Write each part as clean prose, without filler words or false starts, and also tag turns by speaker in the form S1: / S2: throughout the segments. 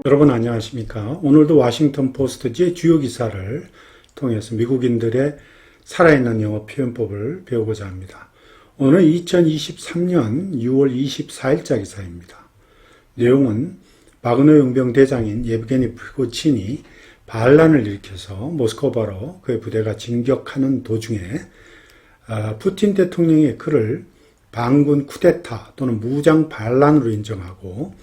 S1: 여러분 안녕하십니까? 오늘도 워싱턴 포스트지의 주요 기사를 통해서 미국인들의 살아있는 영어 표현법을 배우고자 합니다. 오늘 2023년 6월 24일자 기사입니다. 내용은 바그너 용병 대장인 예브게니 프리고진이 반란을 일으켜서 모스크바로 그의 부대가 진격하는 도중에 푸틴 대통령의 그를 반군 쿠데타 또는 무장 반란으로 인정하고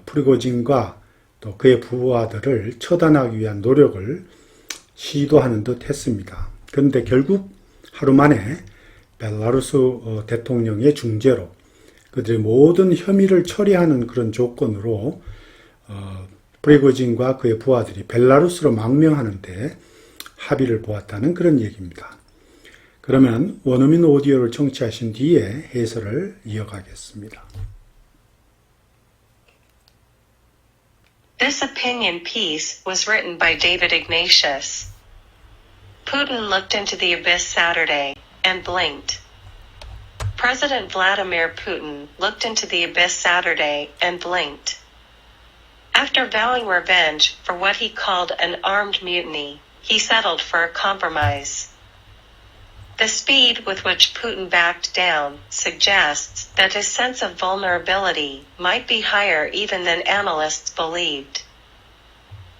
S1: 프리고진과 또 그의 부하들을 처단하기 위한 노력을 시도하는 듯 했습니다. 그런데 결국 하루 만에 벨라루스 대통령의 중재로 그들의 모든 혐의를 처리하는 그런 조건으로 프리고진과 그의 부하들이 벨라루스로 망명하는데 합의를 보았다는 그런 얘기입니다. 그러면 원어민 오디오를 청취하신 뒤에 해설을 이어가겠습니다.
S2: This opinion piece was written by David Ignatius. Putin looked into the abyss Saturday and blinked. President Vladimir Putin looked into the abyss Saturday and blinked. After vowing revenge for what he called an armed mutiny, he settled for a compromise. The speed with which Putin backed down suggests that his sense of vulnerability might be higher even than analysts believed.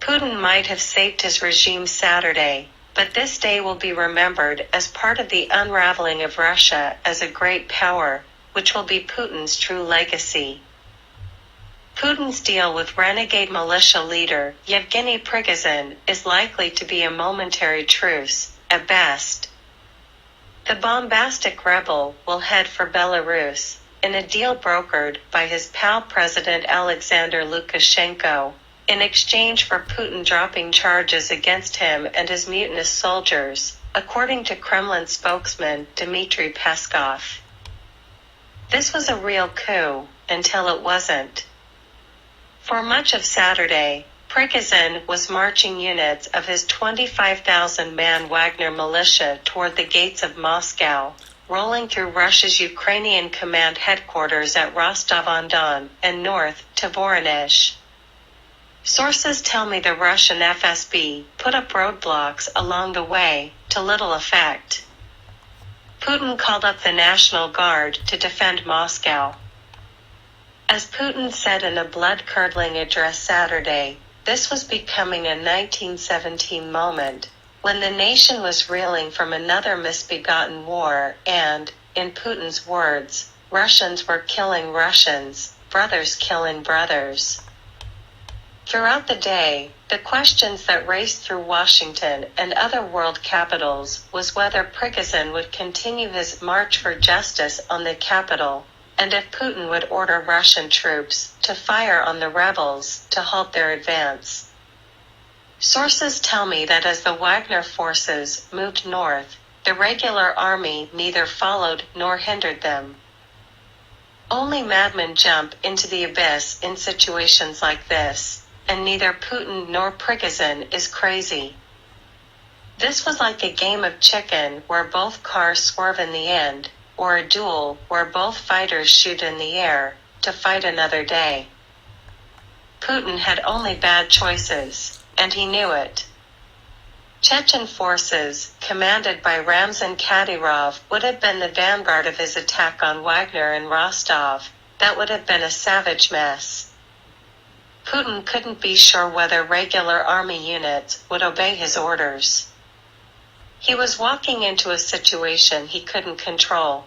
S2: Putin might have saved his regime Saturday, but this day will be remembered as part of the unraveling of Russia as a great power, which will be Putin's true legacy. Putin's deal with renegade militia leader Yevgeny Prigozhin is likely to be a momentary truce, at best. The bombastic rebel will head for Belarus, in a deal brokered by his pal President Alexander Lukashenko, in exchange for Putin dropping charges against him and his mutinous soldiers, according to Kremlin spokesman Dmitry Peskov. This was a real coup, until it wasn't. For much of Saturday, Prigozhin was marching units of his 25,000-man Wagner militia toward the gates of Moscow, rolling through Russia's Ukrainian command headquarters at Rostov-on-Don and north to Voronezh. Sources tell me the Russian FSB put up roadblocks along the way, to little effect. Putin called up the National Guard to defend Moscow. As Putin said in a blood-curdling address Saturday, this was becoming a 1917 moment, when the nation was reeling from another misbegotten war and, in Putin's words, Russians were killing Russians, brothers killing brothers. Throughout the day, the questions that raced through Washington and other world capitals was whether Prigozhin would continue his march for justice on the Capitol, and if Putin would order Russian troops to fire on the rebels to halt their advance. Sources tell me that as the Wagner forces moved north, the regular army neither followed nor hindered them. Only madmen jump into the abyss in situations like this, and neither Putin nor Prigozhin is crazy. This was like a game of chicken where both cars swerve in the end, or a duel where both fighters shoot in the air, to fight another day. Putin had only bad choices, and he knew it. Chechen forces, commanded by Ramzan Kadyrov, would have been the vanguard of his attack on Wagner and Rostov. That would have been a savage mess. Putin couldn't be sure whether regular army units would obey his orders. He was walking into a situation he couldn't control.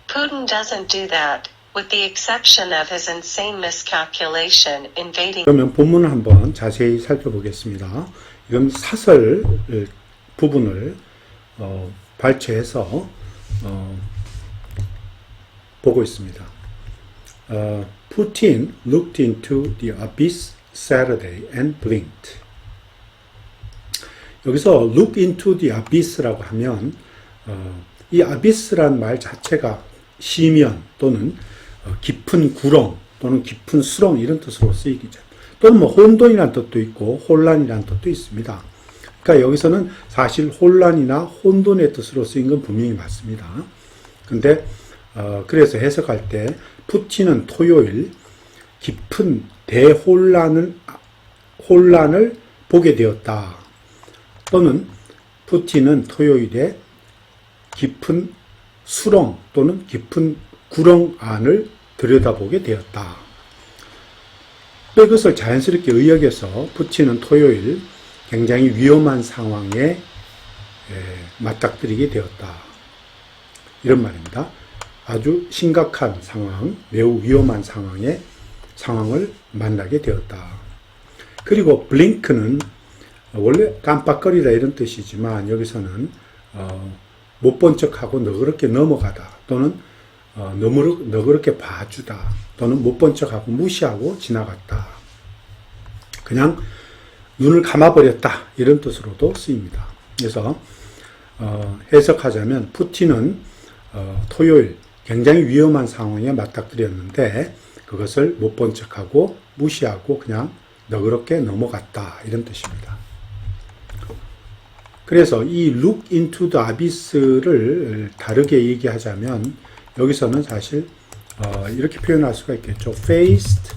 S2: Putin doesn't do that, with the exception of his insane miscalculation invading.
S1: 그러면 본문을 한번 자세히 살펴보겠습니다. 이건 사설 부분을 발췌해서 보고 있습니다. Putin looked into the abyss Saturday and blinked. 여기서 look into the abyss라고 하면 이 abyss란 말 자체가 시면 또는 깊은 구렁 또는 깊은 수렁 이런 뜻으로 쓰이기죠. 또는 뭐 혼돈이라는 뜻도 있고 혼란이라는 뜻도 있습니다. 그러니까 여기서는 사실 혼란이나 혼돈의 뜻으로 쓰인 건 분명히 맞습니다. 근데 그래서 해석할 때 푸틴은 토요일 깊은 혼란을 보게 되었다. 또는 푸틴은 토요일에 깊은 수렁 또는 깊은 구렁 안을 들여다보게 되었다. 또 이것을 자연스럽게 의역해서 푸틴은 토요일 굉장히 위험한 상황에 맞닥뜨리게 되었다. 이런 말입니다. 아주 심각한 상황, 매우 위험한 상황을 만나게 되었다. 그리고 블링크는 원래 깜빡거리다 이런 뜻이지만 여기서는 못 본 척하고 너그럽게 넘어가다 또는 너그럽게 봐주다 또는 못 본 척하고 무시하고 지나갔다. 그냥 눈을 감아버렸다 이런 뜻으로도 쓰입니다. 그래서 해석하자면 푸틴은 토요일 굉장히 위험한 상황에 맞닥뜨렸는데 그것을 못 본 척하고 무시하고 그냥 너그럽게 넘어갔다 이런 뜻입니다. 그래서 이 look into the abyss를 다르게 얘기하자면 여기서는 사실 이렇게 표현할 수가 있겠죠. faced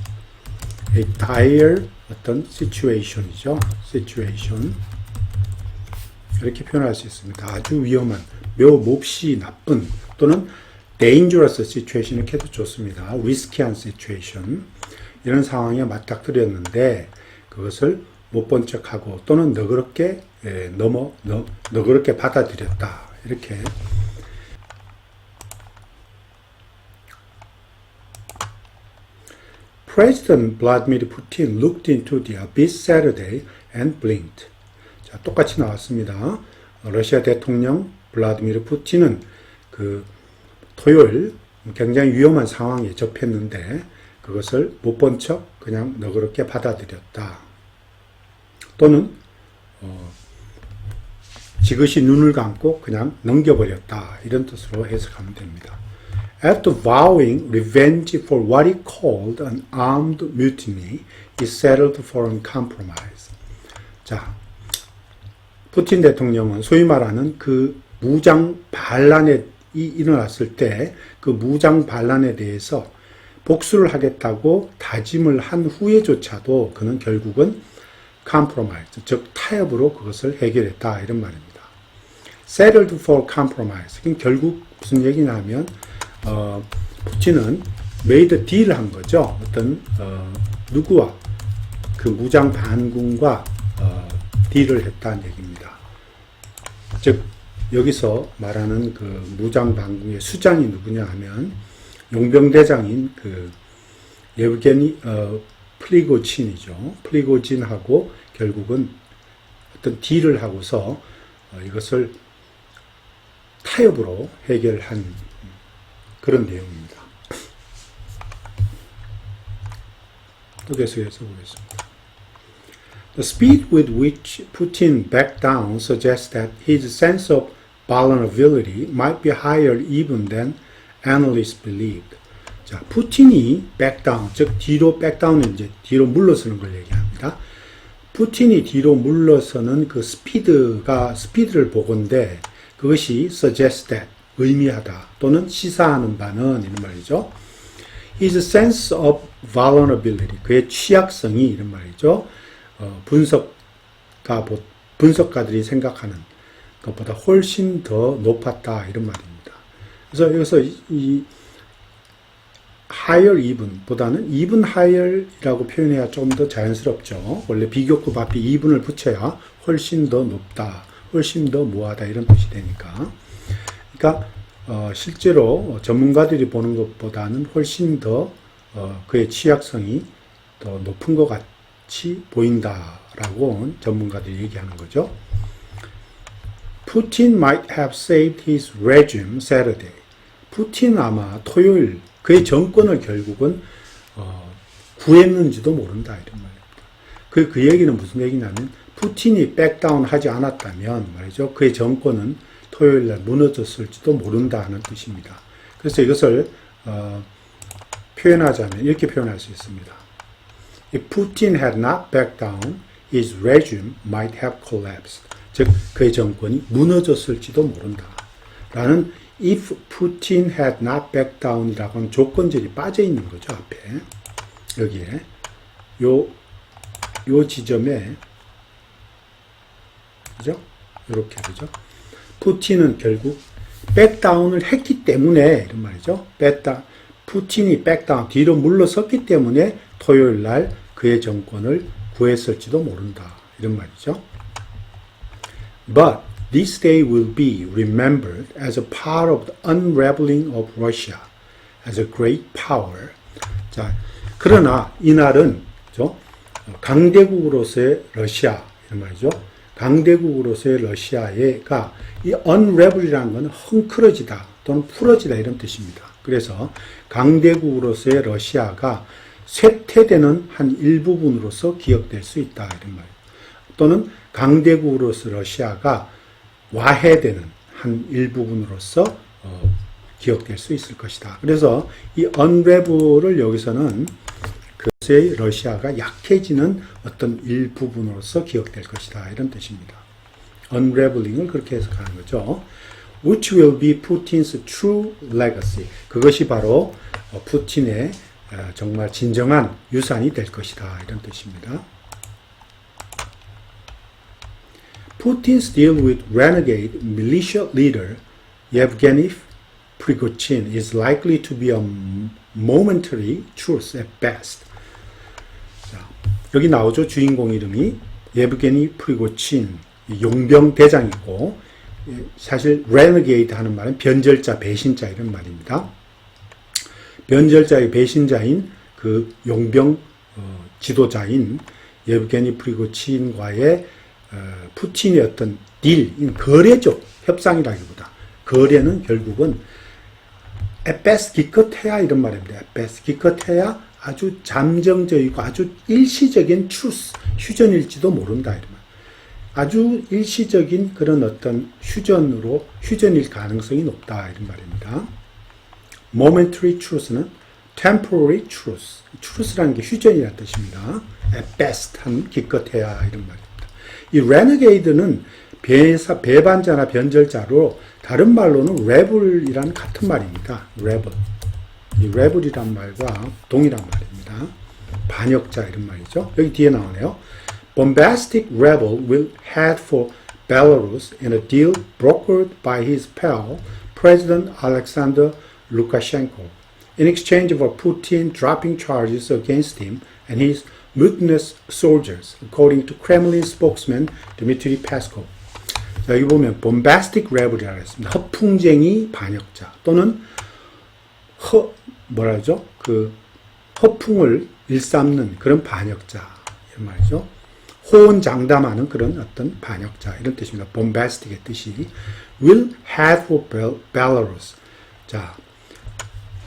S1: a dire 어떤 situation이죠. situation 이렇게 표현할 수 있습니다. 아주 위험한, 매우 몹시 나쁜 또는 dangerous situation 이렇게 해도 좋습니다. risky한 situation 이런 상황에 맞닥뜨렸는데 그것을 못 본 척하고 또는 너그럽게 너그럽게 받아들였다. 이렇게 President Vladimir Putin looked into the abyss Saturday and blinked. 자, 똑같이 나왔습니다. 러시아 대통령 블라디미르 푸틴은 그 토요일 굉장히 위험한 상황에 접했는데 그것을 못 본 척 그냥 너그럽게 받아들였다. 또는 지그시 눈을 감고 그냥 넘겨버렸다. 이런 뜻으로 해석하면 됩니다. After vowing revenge for what he called an armed mutiny, he settled for a compromise. 자, 푸틴 대통령은 소위 말하는 그 무장 반란이 일어났을 때 그 무장 반란에 대해서 복수를 하겠다고 다짐을 한 후에조차도 그는 결국은 compromise, 즉 타협으로 그것을 해결했다 이런 말입니다. Settled for compromise. 결국 무슨 얘기냐면 푸틴은 made a deal 한 거죠. 어떤 누구와 그 무장 반군과 딜을 했다는 얘기입니다. 즉 여기서 말하는 그 무장 반군의 수장이 누구냐 하면 용병대장인 그 예브게니 프리고진이죠. 프리고진하고 결국은 어떤 딜을 하고서 이것을 타협으로 해결한 그런 내용입니다. 또 계속해서 보겠습니다. The speed with which Putin backed down suggests that his sense of vulnerability might be higher even than analysts believed. 자, 푸틴이 백다운, 즉 뒤로 백다운은 이제 뒤로 물러서는 걸 얘기합니다. 푸틴이 뒤로 물러서는 그 스피드를 보건대 그것이 suggest that, 의미하다 또는 시사하는 바는 이런 말이죠. His sense of vulnerability, 그의 취약성이 이런 말이죠. 분석가들이 생각하는 것보다 훨씬 더 높았다 이런 말입니다. 그래서 여기서 이 higher even 보다는 even higher이라고 표현해야 좀 더 자연스럽죠. 원래 비교급 앞에 even을 붙여야 훨씬 더 높다, 훨씬 더 뭐하다 이런 뜻이 되니까. 그러니까 실제로 전문가들이 보는 것보다는 훨씬 더 그의 취약성이 더 높은 것 같이 보인다라고 전문가들이 얘기하는 거죠. Putin might have saved his regime Saturday. 푸틴 아마 토요일 그의 정권을 결국은 구했는지도 모른다 이런 말입니다. 그 얘기는 무슨 얘기냐면 푸틴이 백다운 하지 않았다면 말이죠. 그의 정권은 토요일날 무너졌을지도 모른다 하는 뜻입니다. 그래서 이것을 표현하자면 이렇게 표현할 수 있습니다. If Putin had not backed down, his regime might have collapsed. 즉 그의 정권이 무너졌을지도 모른다. 라는 if Putin had not backed down 이라고 하는 조건절이 빠져 있는 거죠. 앞에. 여기에 요 지점에 그죠? 이렇게 그죠? 푸틴은 결국 백다운을 했기 때문에 이런 말이죠. 푸틴이 백다운 뒤로 물러섰기 때문에 토요일 날 그의 정권을 구했을지도 모른다. 이런 말이죠. But this day will be remembered as a part of the unraveling of Russia as a great power. 자, 그러나 이날은 그죠? 강대국으로서의 러시아 이런 말이죠. 강대국으로서의 러시아가 이 unravel이라는 것은 헝클어지다 또는 풀어지다 이런 뜻입니다. 그래서 강대국으로서의 러시아가 쇠퇴되는 한 일부분으로서 기억될 수 있다 이런 말이에요. 또는 강대국으로서 러시아가 와해되는 한 일부분으로서 기억될 수 있을 것이다. 그래서 이 unravel을 여기서는 그것의 러시아가 약해지는 어떤 일부분으로서 기억될 것이다. 이런 뜻입니다. unraveling을 그렇게 해석하는 거죠. Which will be Putin's true legacy. 그것이 바로 푸틴의 정말 진정한 유산이 될 것이다. 이런 뜻입니다. Putin's deal with renegade militia leader Yevgeny Prigozhin is likely to be a momentary truce at best. 자, 여기 나오죠. 주인공 이름이 예브게니 프리고친 용병 대장이고 사실 renegade 하는 말은 변절자, 배신자 이런 말입니다. 변절자의 배신자인 그 용병 지도자인 예브게니 프리고친과의 푸틴의 어떤 딜, 거래죠. 협상이라기보다. 거래는 결국은 at best 기껏해야 이런 말입니다. at best 기껏해야 아주 잠정적이고 아주 일시적인 truce, 휴전일지도 모른다. 이런 말. 아주 일시적인 그런 어떤 휴전일 가능성이 높다. 이런 말입니다. momentary truce는 temporary truce. truce라는 게 휴전이라는 뜻입니다. at best 한 기껏해야 이런 말입니다. 이 renegade는 배반자나 변절자로 다른 말로는 rebel이란 같은 말입니다. rebel. 이 rebel이란 말과 동일한 말입니다. 반역자 이런 말이죠. 여기 뒤에 나오네요. Bombastic rebel will head for Belarus in a deal brokered by his pal, President Alexander Lukashenko, in exchange for Putin dropping charges against him and his mutinous soldiers, according to Kremlin spokesman Dmitry Peskov. 자, 여기 보면 bombastic rebel이라고 했습니다. 허풍쟁이 반역자 또는 허풍을 일삼는 그런 반역자 이런 말이죠. 호언장담하는 그런 어떤 반역자 이런 뜻입니다. bombastic의 뜻이 will head for Belarus. 자,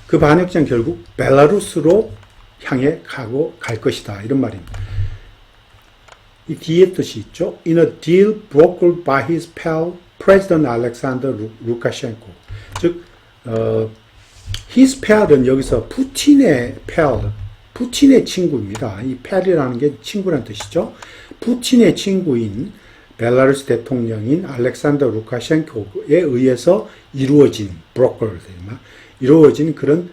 S1: 그 반역자는 결국 벨라루스로 향해 갈 것이다. 이런 말입니다. 이 뒤에 뜻이 있죠. In a deal brokered by his pal, President Alexander Lukashenko. 즉, his pal은 여기서 푸틴의 pal, 푸틴의 친구입니다. 이 pal이라는 게 친구라는 뜻이죠. 푸틴의 친구인 벨라루스 대통령인 알렉산더 루카셴코에 의해서 이루어진 그런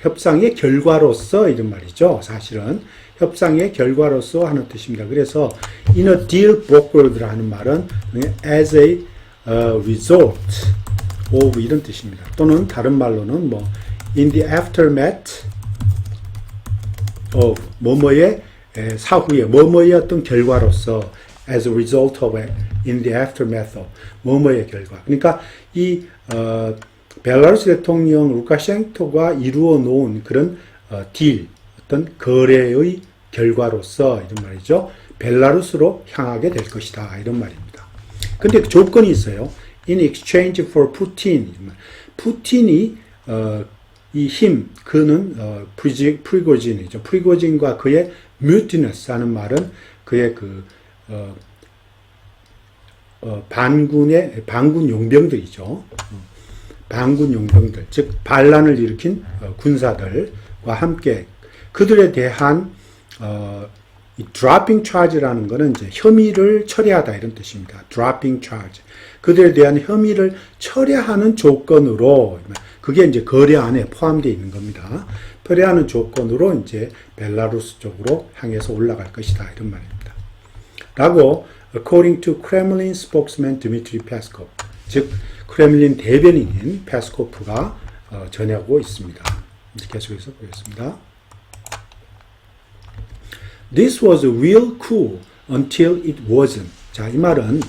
S1: 협상의 결과로서 이런 말이죠. 사실은 협상의 결과로서 하는 뜻입니다. 그래서 in a deal brokered라는 말은 as a result of 이런 뜻입니다. 또는 다른 말로는 in the aftermath of 뭐뭐의 사후에 뭐뭐의 어떤 결과로서 as a result of in the aftermath of 뭐뭐의 결과. 그러니까 이 벨라루스 대통령 루카셴코가 이루어 놓은 그런 딜, 어떤 거래의 결과로서 이런 말이죠. 벨라루스로 향하게 될 것이다. 이런 말입니다. 근데 조건이 있어요. In exchange for Putin. 푸틴이 이 힘, 그는 프리고진이죠. 프리고진과 그의 mutinous 하는 말은 그의 반군 용병들이죠. 반군 용병들, 즉 반란을 일으킨 군사들과 함께 그들에 대한 이 dropping charge라는 것은 이제 혐의를 철회하다 이런 뜻입니다. dropping charge. 그들에 대한 혐의를 철회하는 조건으로 그게 이제 거래 안에 포함되어 있는 겁니다. 패배하는 조건으로 이제 벨라루스 쪽으로 향해서 올라갈 것이다. 이런 말입니다. 라고 according to Kremlin spokesman Dmitry Peskov, 즉 크렘린 대변인인 페스코프가 전하고 있습니다. 계속해서 보겠습니다. This was a real coup until it wasn't. 자, 이 말은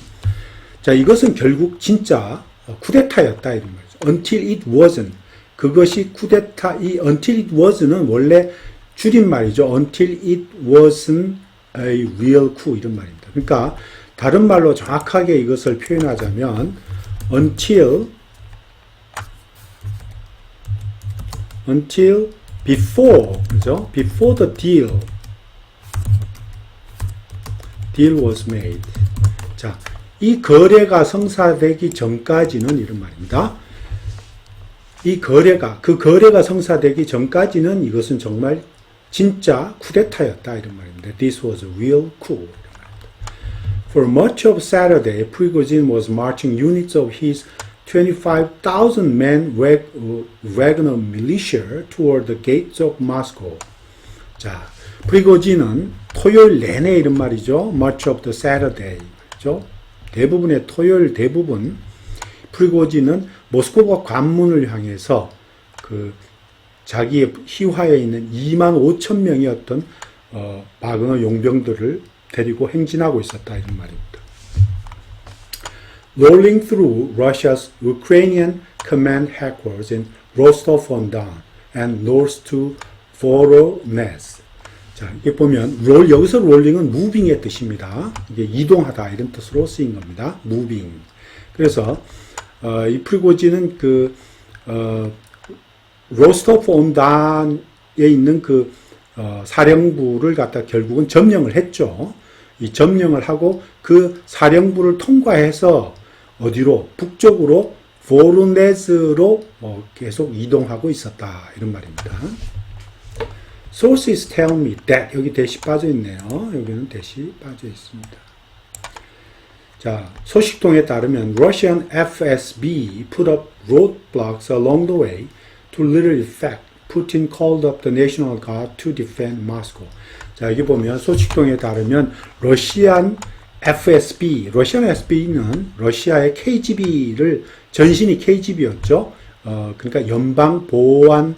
S1: 자, 이것은 결국 진짜 쿠데타였다 이런 말이죠. Until it wasn't. 그것이 쿠데타, 이 until it wasn't은 원래 줄임말이죠. Until it wasn't a real coup 이런 말입니다. 그러니까 다른 말로 정확하게 이것을 표현하자면 until before, 그죠? Before the deal was made. 자, 이 거래가 성사되기 전까지는 이런 말입니다. 그 거래가 성사되기 전까지는 이것은 정말 진짜 쿠데타였다 이런 말입니다. This was a real coup. For much of Saturday, Prigozhin was marching units of his 25,000 men Wagner militia toward the gates of Moscow. 자, 프리고진은 토요일 내내 이런 말이죠. Much of the Saturday. 그죠? 대부분의 토요일 대부분 프리고진은 모스크바 관문을 향해서 그 자기의 희화에 있는 25,000명이었던 바그너 용병들을 데리고 행진하고 있었다 이런 말입니다. Rolling through Russia's Ukrainian command headquarters in Rostov-on-Don and north to Voronezh. 자, 이게 보면 여기서 롤링은 무빙의 뜻입니다. 이게 이동하다 이런 뜻으로 쓰인 겁니다. 무빙. 그래서 이 프리고진은 로스토프-온-돈에 있는 사령부를 갖다 결국은 점령을 했죠. 이 점령을 하고 그 사령부를 통과해서 어디로? 북쪽으로 보르네즈로 계속 이동하고 있었다. 이런 말입니다. Sources tell me that. 여기 대시 빠져 있네요. 여기는 대시 빠져 있습니다. 자, 소식통에 따르면 Russian FSB put up roadblocks along the way to little effect. Putin called up the National Guard to defend Moscow. 자, 여기 보면 소식통에 따르면 러시안 FSB는 러시아의 KGB를 전신이 KGB였죠. 그러니까 연방 보안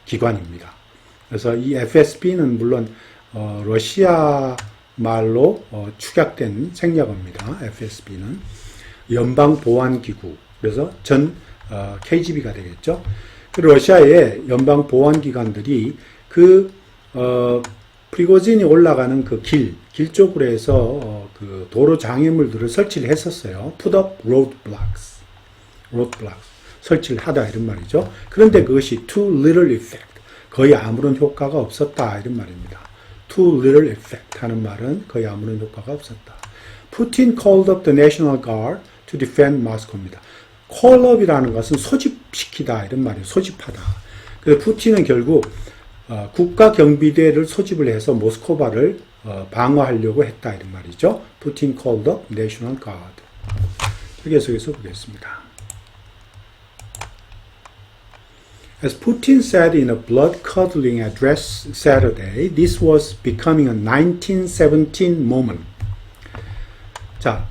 S1: 기관입니다. 그래서 이 FSB는 물론 러시아 말로 축약된 생략어입니다. FSB는 연방 보안 기구. 그래서 전 KGB가 되겠죠. 그 러시아의 연방 보안 기관들이 프리고진이 올라가는 길 쪽으로 해서 그 도로 장애물들을 설치를 했었어요. Put up roadblocks. 설치를 하다 이런 말이죠. 그런데 그것이 too little effect. 거의 아무런 효과가 없었다 이런 말입니다. Too little effect 하는 말은 거의 아무런 효과가 없었다. Putin called up the National Guard to defend Moscow입니다. call up이라는 것은 소집시키다 이런 말이에요. 소집하다. 그래서 푸틴은 결국 국가 경비대를 소집을 해서 모스크바를 방어하려고 했다 이런 말이죠. Putin called up National Guard. 계속해서 보겠습니다. As Putin said in a blood-curdling address Saturday, this was becoming a 1917 moment. 자,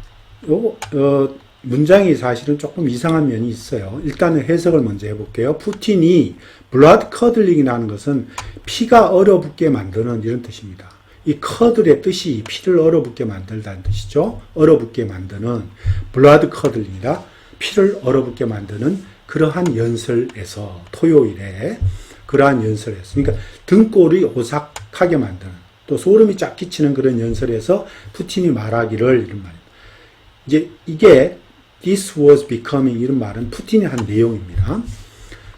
S1: 문장이 사실은 조금 이상한 면이 있어요. 일단은 해석을 먼저 해볼게요. 푸틴이 blood-curdling이라는 것은 피가 얼어붙게 만드는 이런 뜻입니다. 이 curdle의 뜻이 피를 얼어붙게 만들다는 뜻이죠. 얼어붙게 만드는 blood-curdling이라 피를 얼어붙게 만드는 그러한 연설에서 토요일에 그러한 연설에서 그러니까 등골이 오싹하게 만드는 또 소름이 쫙 끼치는 그런 연설에서 푸틴이 말하기를 이런 말입니다. 이제 이게 This was becoming 이런 말은 푸틴이 한 내용입니다.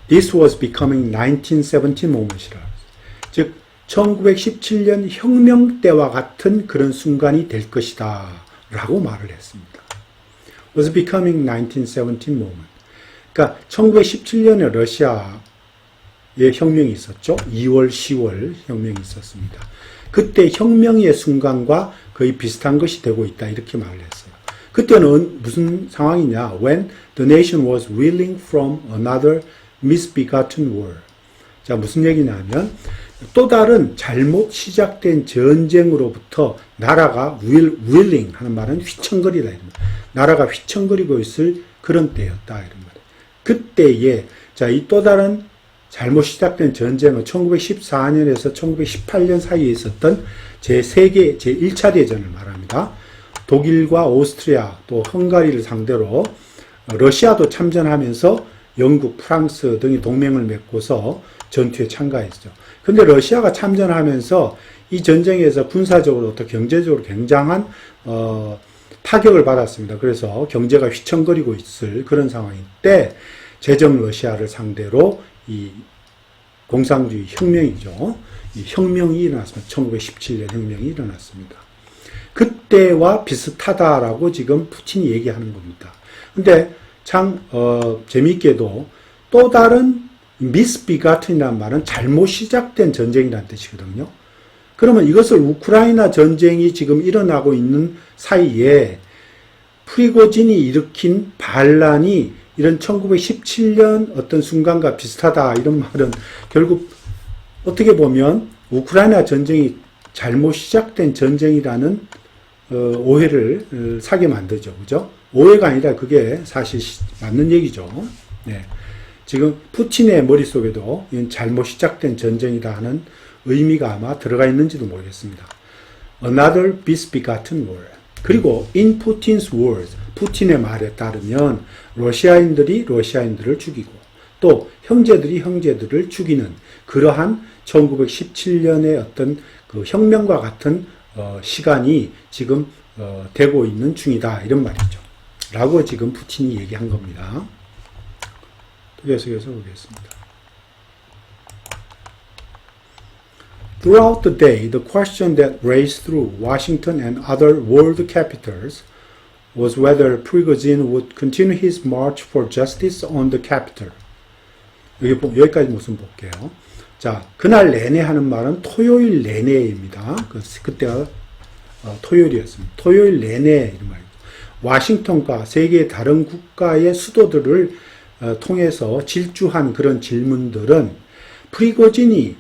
S1: This was becoming 1917 moment이라. 즉 1917년 혁명 때와 같은 그런 순간이 될 것이다 라고 말을 했습니다. Was becoming 1917 moment. 그러니까 1917년에 러시아에 혁명이 있었죠. 2월, 10월 혁명이 있었습니다. 그때 혁명의 순간과 거의 비슷한 것이 되고 있다 이렇게 말을 했어요. 그때는 무슨 상황이냐? When the nation was reeling from another misbegotten war. 자, 무슨 얘기냐면 또 다른 잘못 시작된 전쟁으로부터 나라가 willing 하는 말은 휘청거리다 이런 말. 나라가 휘청거리고 있을 그런 때였다 이런 말. 그때에 자, 이 또 다른 잘못 시작된 전쟁은 1914년에서 1918년 사이에 있었던 제1차 대전을 말합니다. 독일과 오스트리아 또 헝가리를 상대로 러시아도 참전하면서 영국, 프랑스 등이 동맹을 맺고서 전투에 참가했죠. 근데 러시아가 참전하면서 이 전쟁에서 군사적으로 또 경제적으로 굉장한 타격을 받았습니다. 그래서 경제가 휘청거리고 있을 그런 상황일 때 제정 러시아를 상대로 이 공산주의 혁명이죠. 이 혁명이 일어났습니다. 1917년 혁명이 일어났습니다. 그때와 비슷하다라고 지금 푸틴이 얘기하는 겁니다. 근데 참 재미있게도 또 다른 misbegott이라는 말은 잘못 시작된 전쟁이라는 뜻이거든요. 그러면 이것을 우크라이나 전쟁이 지금 일어나고 있는 사이에 프리고진이 일으킨 반란이 이런 1917년 어떤 순간과 비슷하다 이런 말은 결국 어떻게 보면 우크라이나 전쟁이 잘못 시작된 전쟁이라는 오해를 사게 만들죠. 그죠? 오해가 아니라 그게 사실 맞는 얘기죠. 네. 지금 푸틴의 머릿속에도 이건 잘못 시작된 전쟁이다 하는 의미가 아마 들어가 있는지도 모르겠습니다. Another misbegotten war. 그리고 in Putin's words, 푸틴의 말에 따르면 러시아인들이 러시아인들을 죽이고 또 형제들이 형제들을 죽이는 그러한 1917년의 어떤 그 혁명과 같은 시간이 지금 되고 있는 중이다 이런 말이죠. 라고 지금 푸틴이 얘기한 겁니다. 계속해서 보겠습니다. Throughout the day, the question that raced through Washington and other world capitals was whether Prigozhin would continue his march for justice on the capital. 여기까지 무슨 볼게요. 자, 그날 내내 하는 말은 토요일 내내입니다. 그때가 토요일이었습니다. 토요일 내내 이런 말이죠. 와싱턴과 세계의 다른 국가의 수도들을 통해서 질주한 그런 질문들은 프리고진이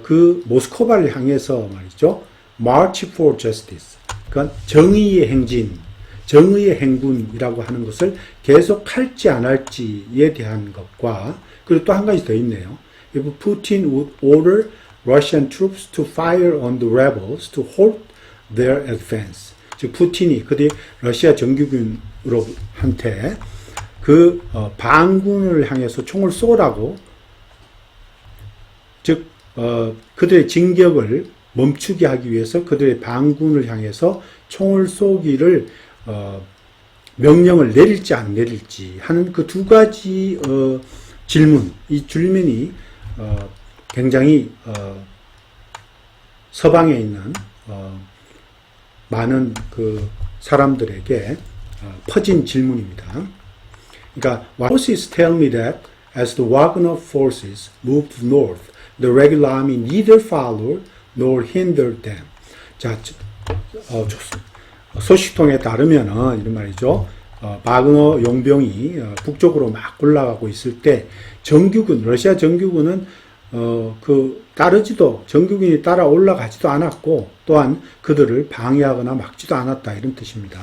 S1: 그 모스크바를 향해서 말이죠. March for Justice. 그러니까 정의의 행진, 정의의 행군이라고 하는 것을 계속 할지 안 할지에 대한 것과 그리고 또 한 가지 더 있네요. If Putin would order Russian troops to fire on the rebels to halt their advance. 즉 푸틴이 그들이 러시아 정규군한테 그 반군을 향해서 총을 쏘라고 즉 그들의 진격을 멈추게 하기 위해서 그들의 반군을 향해서 총을 쏘기를 명령을 내릴지 안 내릴지 하는 그 두 가지 질문, 이 질문이 굉장히 서방에 있는 많은 그 사람들에게 퍼진 질문입니다. 그러니까 sources tell me that as the Wagner forces moved north, the regular army neither followed nor hindered them. 자, 소식통에 따르면은 이런 말이죠. 바그너 용병이 북쪽으로 막 올라가고 있을 때 정규군, 러시아 정규군은 정규군이 따라 올라가지도 않았고 또한 그들을 방해하거나 막지도 않았다 이런 뜻입니다.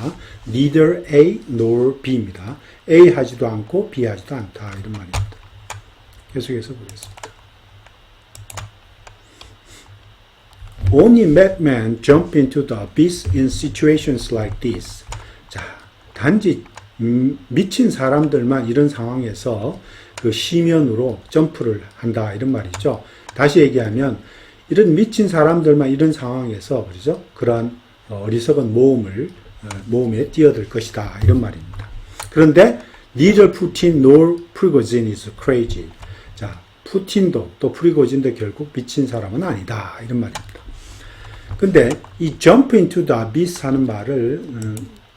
S1: Neither A nor B입니다. A 하지도 않고 B 하지도 않다 이런 말입니다. 계속해서 보겠습니다. Only madmen jump into the abyss in situations like this. 자, 단지 미친 사람들만 이런 상황에서 그 시면으로 점프를 한다 이런 말이죠. 다시 얘기하면 이런 미친 사람들만 이런 상황에서 그렇죠? 그러한 어리석은 모험에 뛰어들 것이다 이런 말입니다. 그런데 neither Putin nor Prigozhin is crazy. 자, 푸틴도 또 프리고진도 결국 미친 사람은 아니다 이런 말입니다. 근데 이 jump into the abyss 하는 말을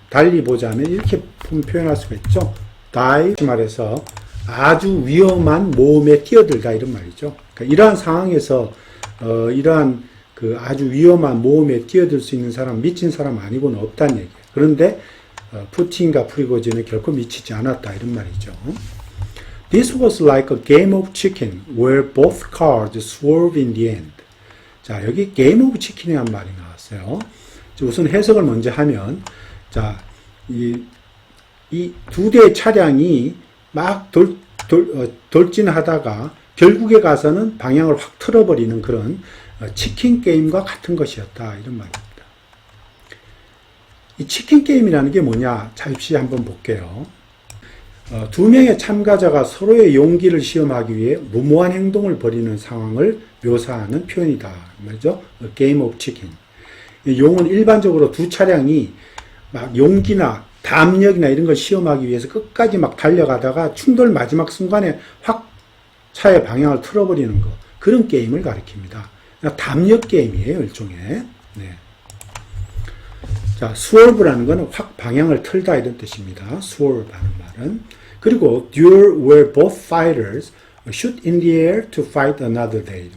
S1: 달리 보자면 이렇게 표현할 수가 있죠. dive 말해서 아주 위험한 모험에 뛰어들다 이런 말이죠. 그러니까 이러한 상황에서 이러한 그 아주 위험한 모험에 뛰어들 수 있는 사람, 미친 사람 아니고는 없다는 얘기예요. 그런데 푸틴과 프리고진은 결코 미치지 않았다 이런 말이죠. This was like a game of chicken where both cards swerve in the end. 자, 여기 game of chicken이라는 말이 나왔어요. 우선 해석을 먼저 하면, 자, 이 두 대의 차량이 막 돌진하다가 결국에 가서는 방향을 확 틀어버리는 그런 치킨 게임과 같은 것이었다. 이런 말입니다. 이 치킨 게임이라는 게 뭐냐? 잠시 한번 볼게요. 두 명의 참가자가 서로의 용기를 시험하기 위해 무모한 행동을 벌이는 상황을 묘사하는 표현이다. 말이죠? Game of Chicken. 용은 일반적으로 두 차량이 막 용기나 담력이나 이런 걸 시험하기 위해서 끝까지 막 달려가다가 충돌 마지막 순간에 확 차의 방향을 틀어버리는 거. 그런 게임을 가리킵니다. 담력 게임이에요, 일종의. 네. 자, swerve라는 것은 확 방향을 틀다 이런 뜻입니다. swerve 하는 말은. 그리고 duel where both fighters shoot in the air to fight another day.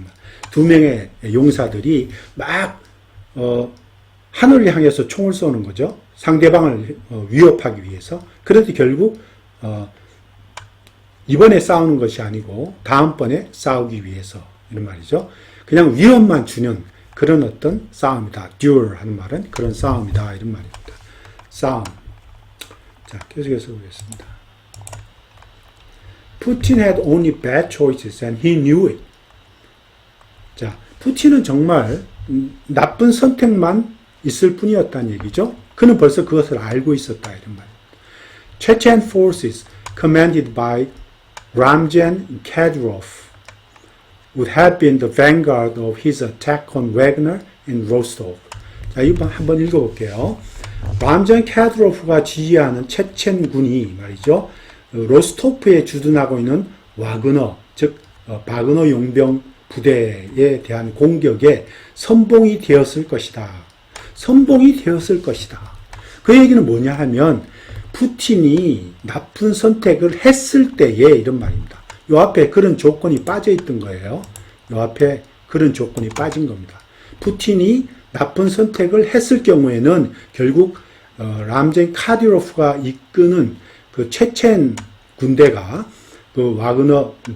S1: 두 명의 용사들이 막 하늘을 향해서 총을 쏘는 거죠. 상대방을 위협하기 위해서. 그런데 결국 이번에 싸우는 것이 아니고 다음번에 싸우기 위해서 이런 말이죠. 그냥 위협만 주는 그런 어떤 싸움이다. duel 하는 말은 그런 싸움이다. 이런 말입니다. 싸움. 자, 계속해서 보겠습니다. Putin had only bad choices and he knew it. 자, 푸틴은 정말 나쁜 선택만 있을 뿐이었다는 얘기죠. 그는 벌써 그것을 알고 있었다. 이런 말입니다. Chechen forces commanded by Ramzan Kadyrov would have been the vanguard of his attack on Wagner and Rostov. 자, 이거 한번 읽어볼게요. 람잔 카드로프가 지휘하는 체첸군이 말이죠. 로스토프에 주둔하고 있는 와그너, 즉 바그너 용병 부대에 대한 공격에 선봉이 되었을 것이다. 선봉이 되었을 것이다. 그 얘기는 뭐냐 하면 푸틴이 나쁜 선택을 했을 때에 이런 말입니다. 요 앞에 그런 조건이 빠져 있던 거예요. 요 앞에 그런 조건이 빠진 겁니다. 푸틴이 나쁜 선택을 했을 경우에는 결국 람젠 카디로프가 이끄는 그 체첸 군대가 그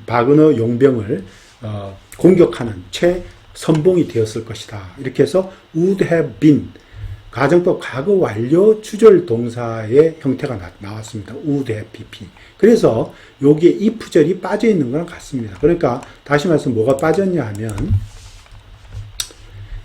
S1: 바그너 용병을 공격하는 최선봉이 되었을 것이다. 이렇게 해서 would have been 가정법 과거 완료 추절 동사의 형태가 나왔습니다. would have pp. 그래서 여기에 if절이 빠져 있는 거랑 같습니다. 그러니까 다시 말해서 뭐가 빠졌냐 하면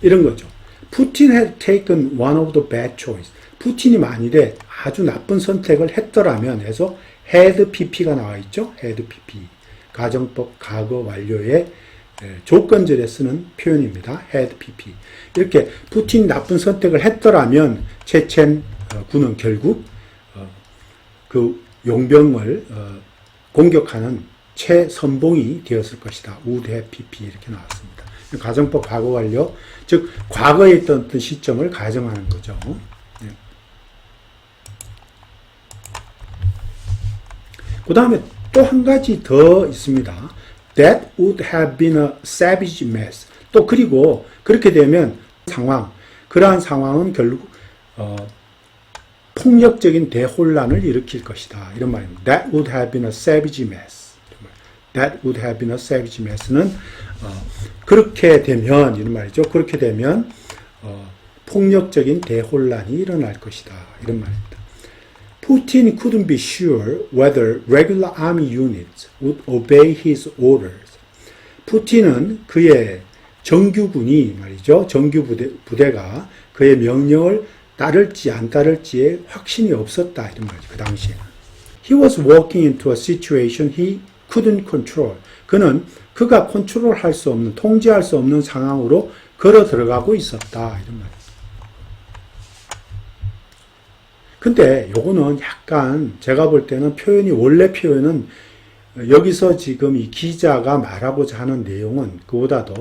S1: 이런 거죠. Putin had taken one of the bad choices. 푸틴이 만일에 아주 나쁜 선택을 했더라면 해서 had pp가 나와 있죠. had pp. 가정법 과거 완료의 조건절에 쓰는 표현입니다. had pp. 이렇게 푸틴이 나쁜 선택을 했더라면 체첸 군은 결국 그 용병을 공격하는 최선봉이 되었을 것이다. would have pp 이렇게 나왔습니다. 가정법 과거 완료, 즉 과거에 있던 어떤 시점을 가정하는 거죠. 네. 그 다음에 또 한 가지 더 있습니다. That would have been a savage mess. 또 그리고 그렇게 되면 그러한 상황은 결국 폭력적인 대혼란을 일으킬 것이다. 이런 말입니다. That would have been a savage mess. That would have been a savage mess는 그렇게 되면 이런 말이죠. 그렇게 되면 폭력적인 대혼란이 일어날 것이다. 이런 말입니다. Putin couldn't be sure whether regular army units would obey his orders. 푸틴은 그의 정규군이 말이죠. 정규 부대가 그의 명령을 따를지 안 따를지에 확신이 없었다. 이런 말이죠. 그 당시에는. He was walking into a situation he couldn't control. 그가 컨트롤할 수 없는, 통제할 수 없는 상황으로 걸어 들어가고 있었다. 이런 말이죠. 근데 요거는 약간 제가 볼 때는 원래 표현은 여기서 지금 이 기자가 말하고자 하는 내용은 그보다도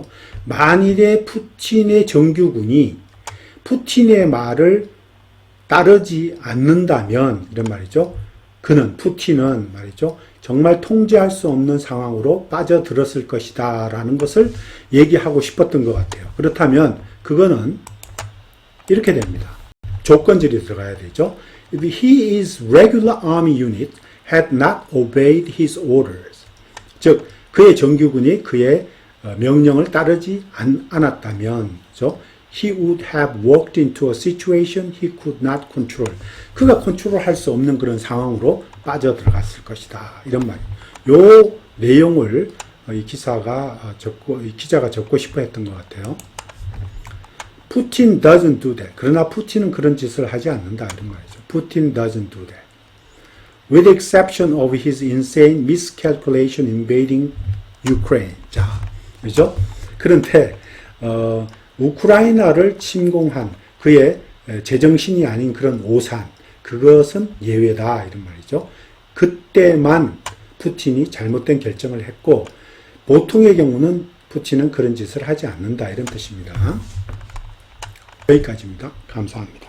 S1: 만일에 푸틴의 정규군이 푸틴의 말을 따르지 않는다면 이런 말이죠. 푸틴은 말이죠. 정말 통제할 수 없는 상황으로 빠져들었을 것이다 라는 것을 얘기하고 싶었던 것 같아요. 그렇다면 그거는 이렇게 됩니다. 조건절이 들어가야 되죠. If his regular army unit had not obeyed his orders. 즉 그의 정규군이 그의 명령을 따르지 않았다면, 그죠? He would have walked into a situation he could not control. 그가 컨트롤할 수 없는 그런 상황으로 빠져들어갔을 것이다. 이런 말이에요. 요 내용을 이 기자가 적고 싶어 했던 것 같아요. Putin doesn't do that. 그러나 푸틴은 그런 짓을 하지 않는다. 이런 말이죠. Putin doesn't do that. With the exception of his insane miscalculation invading Ukraine. 자, 그죠? 그런데, 우크라이나를 침공한 그의 제정신이 아닌 그런 오산, 그것은 예외다. 이런 말이죠. 그때만 푸틴이 잘못된 결정을 했고, 보통의 경우는 푸틴은 그런 짓을 하지 않는다. 이런 뜻입니다. 여기까지입니다. 감사합니다.